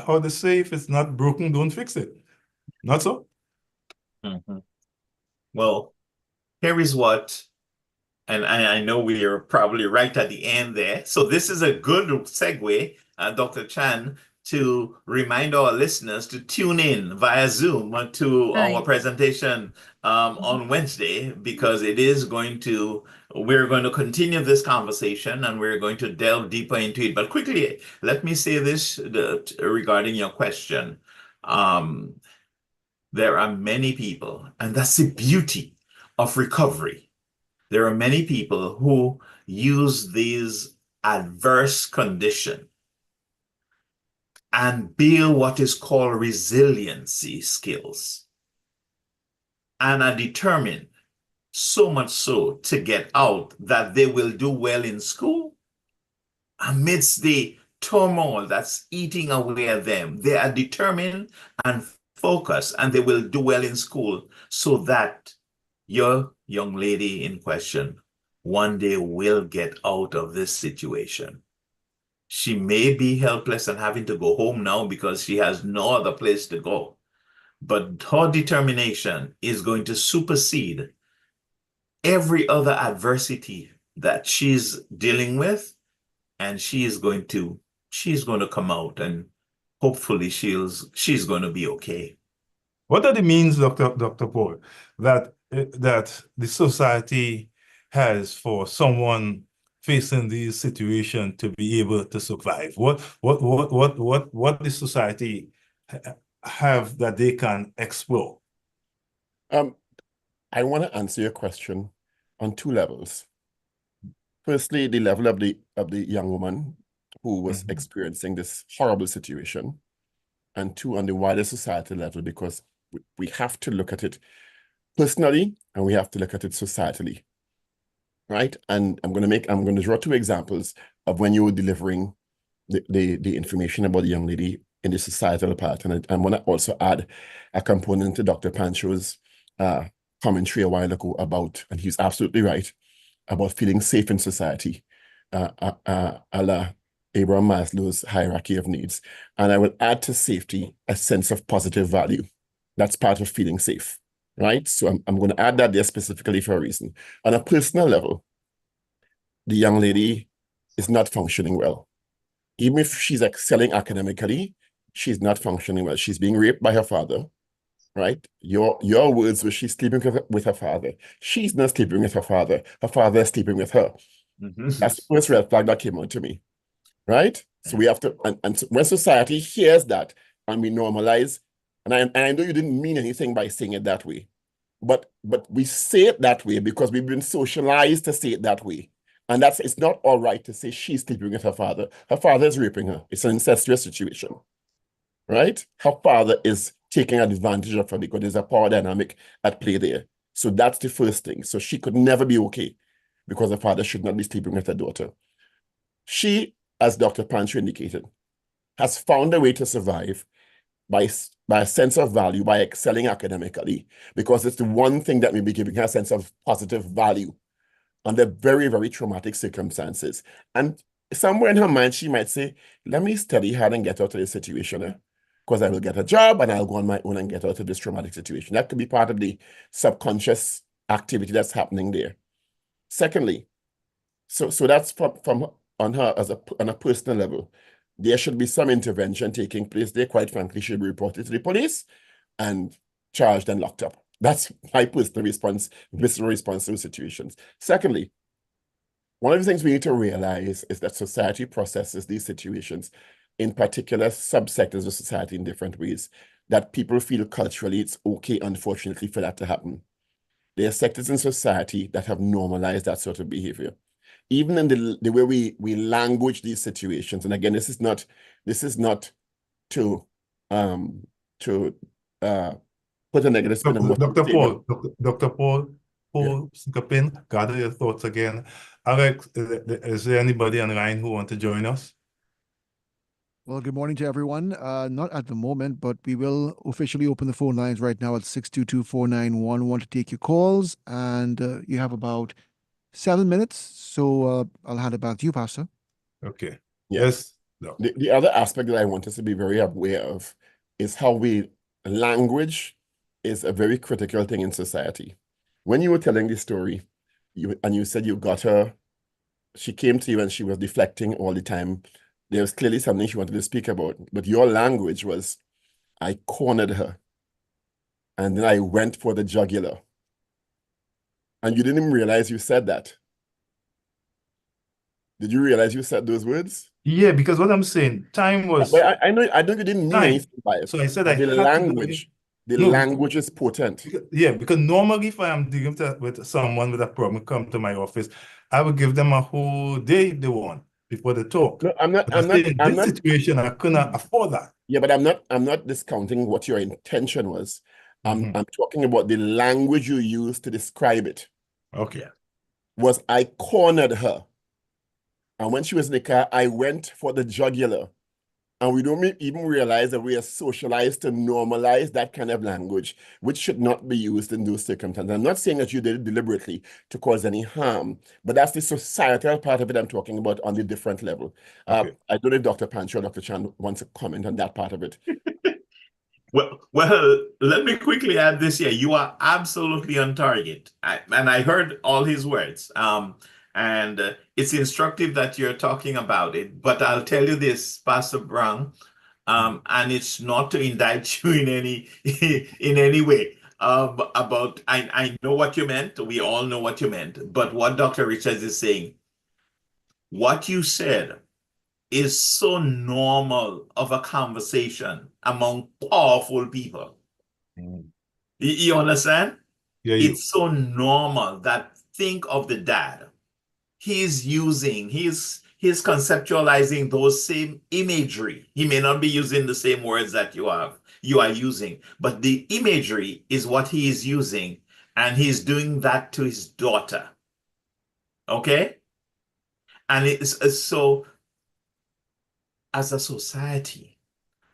How they say, if it's not broken, don't fix it. Not so? Mhm. Well, here is what, and I know we are probably right at the end there. So this is a good segue, Dr. Chan, to remind our listeners to tune in via Zoom to our Right. presentation on Wednesday, because we're going to continue this conversation and we're going to delve deeper into it. But quickly, let me say this regarding your question. There are many people, and that's the beauty of recovery. There are many people who use these adverse conditions and build what is called resiliency skills and are determined, so much so, to get out that they will do well in school amidst the turmoil that's eating away at them. They are determined and focused, and they will do well in school so that your young lady in question one day will get out of this situation. She may be helpless and having to go home now because she has no other place to go. But her determination is going to supersede every other adversity that she's dealing with, and she's going to come out, and hopefully she's going to be okay. What are the means, Dr. Paul, that the society has for someone facing these situations to be able to survive? What the society have that they can explore? I want to answer your question on two levels. Firstly, the level of the young woman who was experiencing this horrible situation, and two, on the wider society level, because we have to look at it personally and we have to look at it societally, right? And I'm going to draw two examples of when you were delivering the information about the young lady in the societal part, and I want to also add a component to Dr. Panchoo's commentary a while ago about, and he's absolutely right, about feeling safe in society, a la Abraham Maslow's hierarchy of needs. And I will add to safety a sense of positive value, That's part of feeling safe, right? So I'm going to add that there specifically for a reason. On a personal level, the young lady is not functioning well. Even if she's excelling academically, she's not functioning well. She's being raped by her father, right? Your words were she's sleeping with her father. She's not sleeping with her father. Her father is sleeping with her. That's the first red flag that came out to me, right? So we have to, and so when society hears that and we normalize, and I know you didn't mean anything by saying it that way, but we say it that way because we've been socialized to say it that way. And it's not all right to say she's sleeping with her father. Her father is raping her. It's an incestuous situation, right? Her father is taking advantage of her because there's a power dynamic at play there. So that's the first thing. So she could never be okay because her father should not be sleeping with her daughter. She, as Dr. Panchoo indicated, has found a way to survive by a sense of value, by excelling academically, because it's the one thing that may be giving her a sense of positive value under very, very traumatic circumstances. And somewhere in her mind, she might say, let me study hard and get out of this situation, because I will get a job and I'll go on my own and get out of this traumatic situation. That could be part of the subconscious activity that's happening there. Secondly, so that's from on her on a personal level. There should be some intervention taking place there. Quite frankly, should be reported to the police and charged and locked up. That's my personal response, visceral response to those situations. Secondly, one of the things we need to realize is that society processes these situations in particular subsectors of society in different ways, that people feel culturally it's okay, unfortunately, for that to happen. There are sectors in society that have normalized that sort of behavior. Even in the way we language these situations, and again, this is not to put a negative spin on what Dr. you say, Paul, Dr. Paul Sikapin, gather your thoughts again. Alex, is there anybody on the line who want to join us? Well, good morning to everyone. Not at the moment, but we will officially open the phone lines right now at 622-4911 to take your calls. And you have about 7 minutes. So I'll hand it back to you, Pastor. Okay. Yeah. Yes. No. The other aspect that I want us to be very aware of is how language is a very critical thing in society. When you were telling the story, you said you got her, she came to you and she was deflecting all the time. There was clearly something she wanted to speak about, but your language was, I cornered her, and then I went for the jugular. And you didn't even realize you said that. Did you realize you said those words? Yeah, because what I'm saying, time was But I know you didn't mean time. anything by it. So I said But I the had to go language, in. No, language is potent. because normally if I am dealing with someone with a problem, come to my office, I would give them a whole day if they want before they talk. No, I'm But in this situation, I couldn't afford that. Yeah, but I'm not discounting what your intention was. I'm talking about the language you used to describe it. Okay. Was I cornered her. And when she was in the car, I went for the jugular. And we don't even realize that we are socialized to normalize that kind of language, which should not be used in those circumstances. I'm not saying that you did it deliberately to cause any harm, but that's the societal part of it I'm talking about on the different level. Okay. I don't know if Dr. Panchoo or Dr. Chan wants to comment on that part of it. Well, let me quickly add this here. You are absolutely on target. And I heard all his words. And it's instructive that you're talking about it. But I'll tell you this, Pastor Brown, and it's not to indict you in any way. About I know what you meant. We all know what you meant. But what Dr. Richards is saying, what you said is so normal of a conversation among powerful people. You understand? Yeah, It's so normal that think of the dad. He's conceptualizing those same imagery. He may not be using the same words that you are using, but the imagery is what he is using, and he's doing that to his daughter. Okay? And it's so, as a society,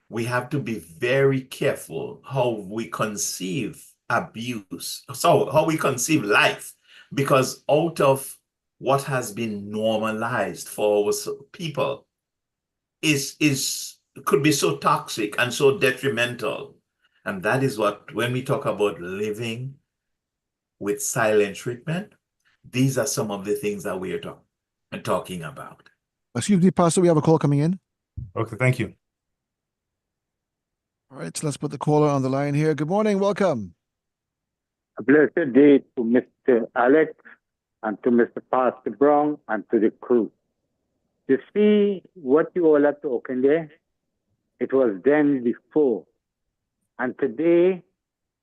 we have to be very careful how we conceive abuse, so how we conceive life, because out of what has been normalized for our people could be so toxic and so detrimental And that is what, when we talk about living with silent treatment, these are some of the things that we are talking about. Excuse me, Pastor, we have a call coming in. Okay, thank you. All right, so let's put the caller on the line here. Good morning, welcome. A blessed day to Mr. Alex and to Mr. Pastor Brown and to the crew. You see what you all are talking there? It was then before. And today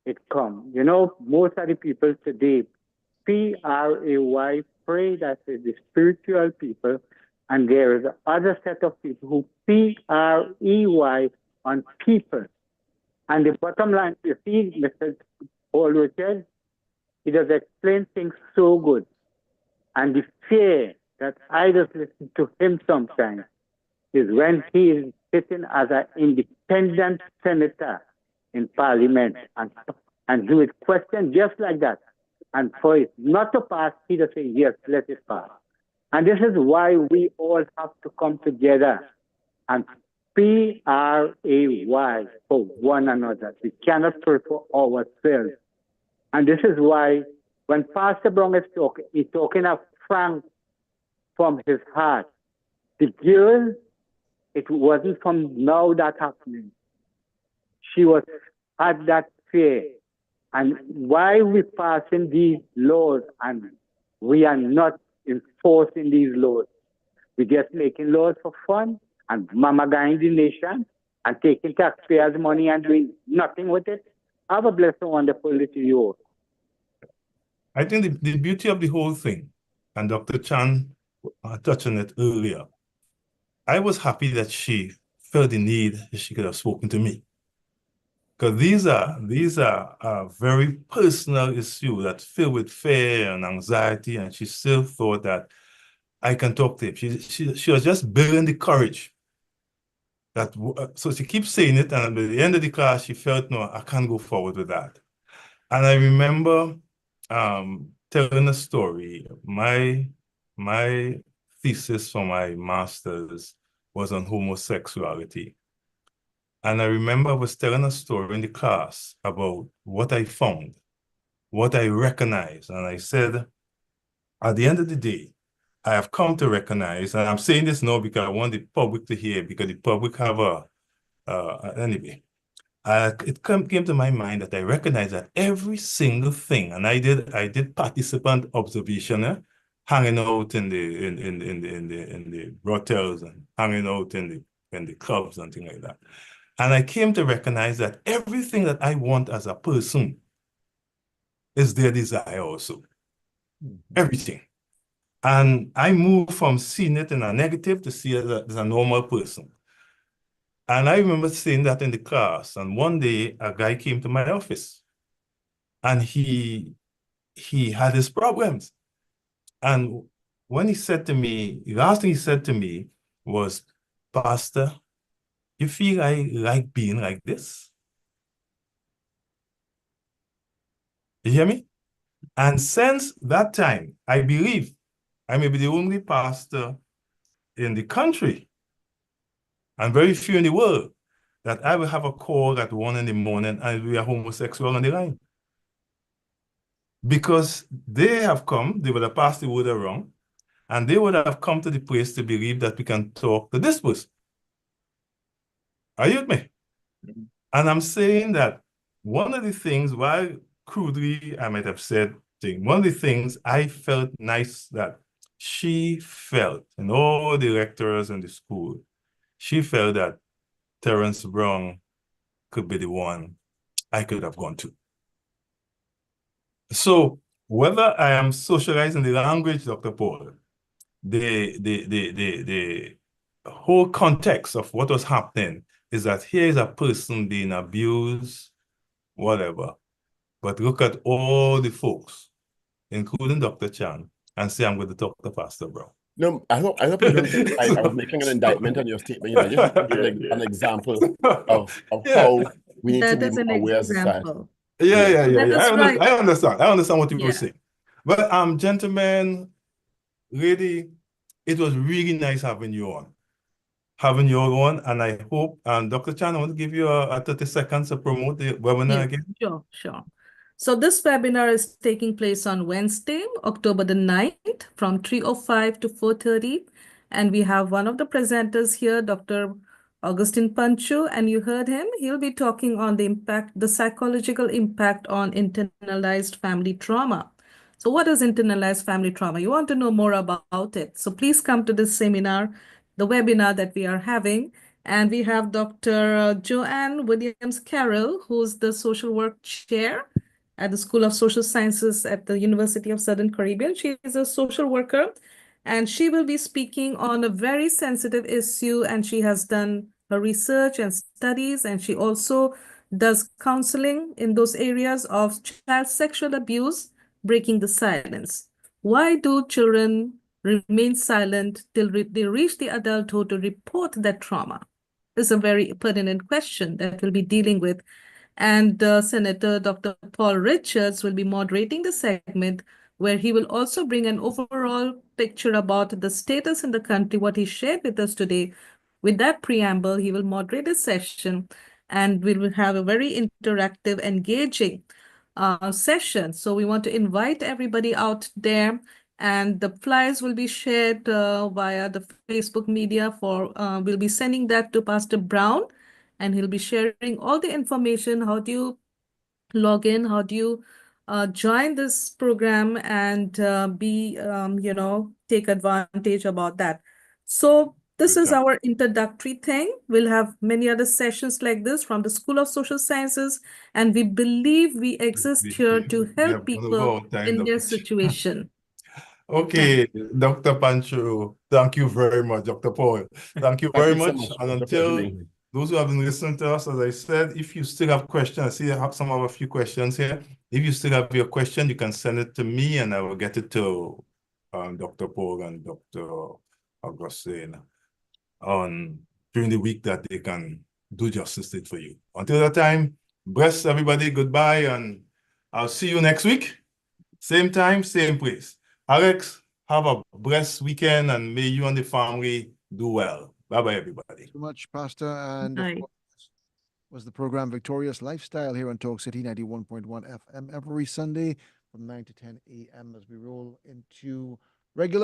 it come. You know, most of the people today, P-R-A-Y, pray, that is the spiritual people. And there is another set of people who P-R-E-Y on people. And the bottom line, you see, Mr. Paul Richard, he does explain things so good. And the fear that I just listen to him sometimes is when he is sitting as an independent senator in parliament and he would question just like that. And for it not to pass, he just say, yes, let it pass. And this is why we all have to come together and P-R-A-Y for one another. We cannot pray for ourselves. And this is why when Pastor Brown is talking, he's talking of Frank from his heart. The girl, it wasn't from now that happening. She had that fear. And why we passing these laws and we are not enforcing these laws? We're just making laws for fun and mamagaing the nation and taking taxpayers' money and doing nothing with it. Have a blessed, wonderful little you. I think the beauty of the whole thing, and Dr. Chan touched on it earlier, I was happy that she felt the need that she could have spoken to me. Because these are very personal issues that filled with fear and anxiety, and she still thought that I can talk to him. She was just building the courage. So she keeps saying it, and at the end of the class, she felt, no, I can't go forward with that. And I remember telling a story. My thesis for my master's was on homosexuality. And I remember I was telling a story in the class about what I found, what I recognized. And I said, at the end of the day, I have come to recognize, and I'm saying this now because I want the public to hear, because the public have anyway. It came to my mind that I recognized that every single thing, and I did participant observation, hanging out in the brothels and hanging out in the clubs and things like that. And I came to recognize that everything that I want as a person is their desire also. Everything. And I moved from seeing it in a negative to see it as a normal person. And I remember saying that in the class. And one day, a guy came to my office. And he had his problems. And when he said to me, the last thing he said to me was, Pastor, you feel I like being like this? You hear me? And since that time, I believe I may be the only pastor in the country, and very few in the world, that I will have a call at 1 in the morning and we are homosexual on the line. Because they have come, they would have passed the word around, and they would have come to the place to believe that we can talk to this person. Are you with me? Mm-hmm. And I'm saying that one of the things, while crudely I might have said, one of the things I felt nice that she felt, and all the lecturers in the school, she felt that Terence Brown could be the one I could have gone to. So whether I am socializing the language, Dr. Paul, the whole context of what was happening is that here is a person being abused, whatever. But look at all the folks, including Dr. Chan, and say, I'm going to talk to Pastor Brown. No, I hope you don't think I was making an indictment on your statement. You know, I just want to give an example of how we need to be aware as a society. Yeah. Right. I understand what you were Yeah. saying. But gentlemen, lady, it was really nice having you on. having you all on, and I hope, Dr. Chan, I want to give you a 30 seconds to promote the webinar Yeah, again. sure. So this webinar is taking place on Wednesday, October the 9th from 3:05 to 4:30. And we have one of the presenters here, Dr. Augustine Panchoo, and you heard him. He'll be talking on the psychological impact on internalized family trauma. So what is internalized family trauma? You want to know more about it. So please come to this seminar, the webinar that we are having. And we have Dr. Joanne Williams Carroll, who's the social work chair at the School of Social Sciences at the University of Southern Caribbean. She is a social worker, and she will be speaking on a very sensitive issue, and she has done her research and studies, and she also does counseling in those areas of child sexual abuse, breaking the silence. Why do children remain silent till they reach the adulthood to report that trauma? Is a very pertinent question that we'll be dealing with. And Senator Dr. Paul Richards will be moderating the segment where he will also bring an overall picture about the status in the country, what he shared with us today. With that preamble, he will moderate the session, and we will have a very interactive, engaging session. So we want to invite everybody out there, and the flyers will be shared via the Facebook media we'll be sending that to Pastor Brown, and he'll be sharing all the information. How do you log in? How do you join this program and take advantage about that? So this is our introductory thing. We'll have many other sessions like this from the School of Social Sciences, and we believe we exist here to We help have run people over our time, in their Dr. Chan. situation. Okay, Dr. Pancho, thank you very much, Dr. Paul. Thank you Thank very you so much. much. And It's a pleasure until being here. those who have been listening to us, as I said, if you still have questions, I see I have a few questions here. If you still have your question, you can send it to me and I will get it to Dr. Paul and Dr. Augustine during the week that they can do justice to it for you. Until that time, bless everybody, goodbye, and I'll see you next week. Same time, same place. Alex, have a blessed weekend and may you and the family do well. Bye-bye, everybody. So much, Pastor. And of Bye. course, was the program Victorious Lifestyle here on Talk City 91.1 FM every Sunday from 9 to 10 a.m. as we roll into regular